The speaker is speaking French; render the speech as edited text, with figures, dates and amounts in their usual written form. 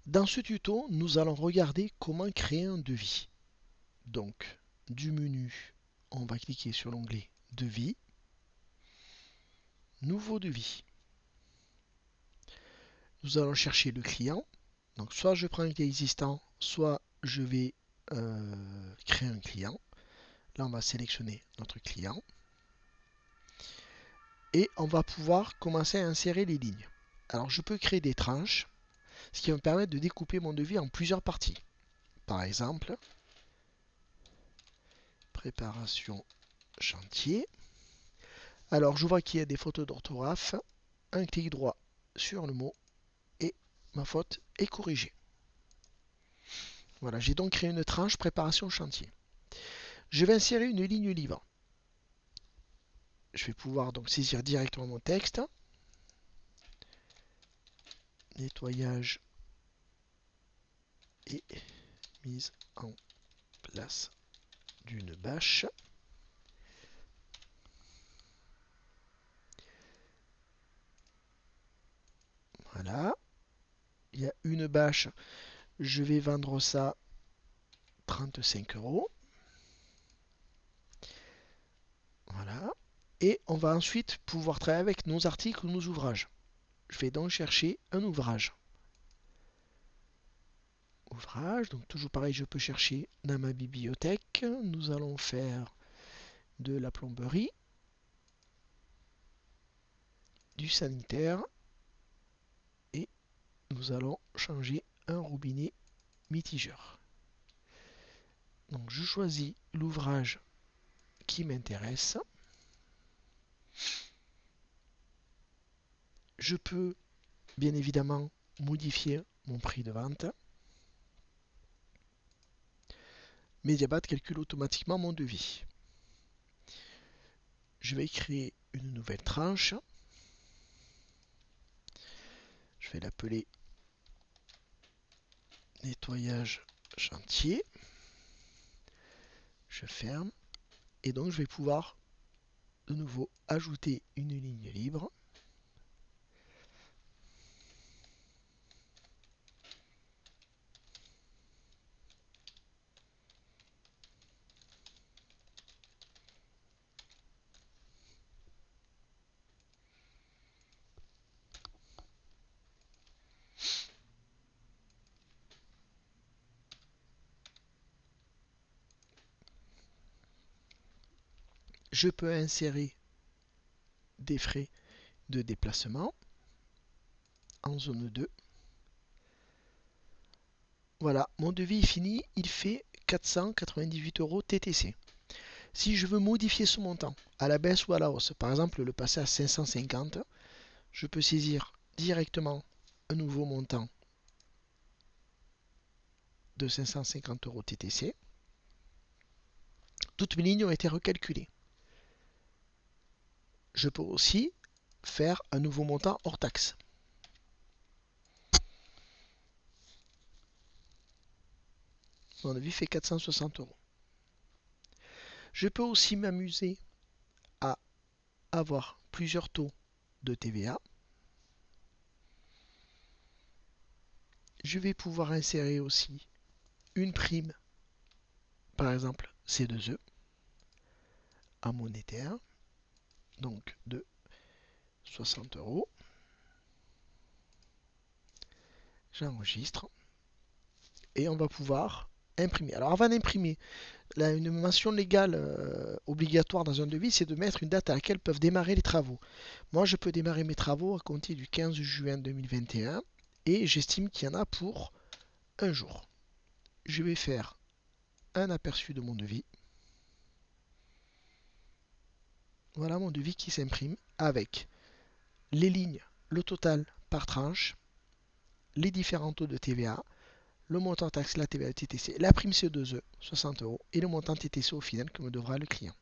Dans ce tuto, nous allons regarder comment créer un devis. Donc, du menu, on va cliquer sur l'onglet Devis, Nouveau devis. Nous allons chercher le client. Donc, soit je prends un client existant, soit je vais créer un client. Là, on va sélectionner notre client. Et on va pouvoir commencer à insérer les lignes. Alors, je peux créer des tranches, ce qui va me permettre de découper mon devis en plusieurs parties. Par exemple, préparation chantier. Alors, je vois qu'il y a des fautes d'orthographe. Un clic droit sur le mot et ma faute est corrigée. Voilà, j'ai donc créé une tranche préparation chantier. Je vais insérer une ligne libre. Je vais pouvoir donc saisir directement mon texte. Nettoyage et mise en place d'une bâche. Voilà. Il y a une bâche. Je vais vendre ça 35 €. Voilà. Et on va ensuite pouvoir travailler avec nos articles ou nos ouvrages. Je vais donc chercher un ouvrage. Ouvrage, donc toujours pareil, je peux chercher dans ma bibliothèque. Nous allons faire de la plomberie, du sanitaire et nous allons changer un robinet mitigeur. Donc je choisis l'ouvrage qui m'intéresse. Je peux bien évidemment modifier mon prix de vente. Mediabat calcule automatiquement mon devis. Je vais créer une nouvelle tranche. Je vais l'appeler nettoyage chantier. Je ferme. Et donc je vais pouvoir de nouveau ajouter une ligne libre. Je peux insérer des frais de déplacement en zone 2. Voilà, mon devis est fini, il fait 498 € TTC. Si je veux modifier ce montant à la baisse ou à la hausse, par exemple le passer à 550, je peux saisir directement un nouveau montant de 550 € TTC. Toutes mes lignes ont été recalculées. Je peux aussi faire un nouveau montant hors taxe. Mon devis fait 460 €. Je peux aussi m'amuser à avoir plusieurs taux de TVA. Je vais pouvoir insérer aussi une prime, par exemple C2E, en monétaire, donc de 60 €. J'enregistre et on va pouvoir imprimer. Alors avant d'imprimer, une mention légale obligatoire dans un devis, c'est de mettre une date à laquelle peuvent démarrer les travaux. Moi, je peux démarrer mes travaux à compter du 15 juin 2021 et j'estime qu'il y en a pour un jour. Je vais faire un aperçu de mon devis. Voilà mon devis qui s'imprime avec les lignes, le total par tranche, les différents taux de TVA, le montant taxe, la TVA, le TTC, la prime C2E, 60 € et le montant TTC au final que me devra le client.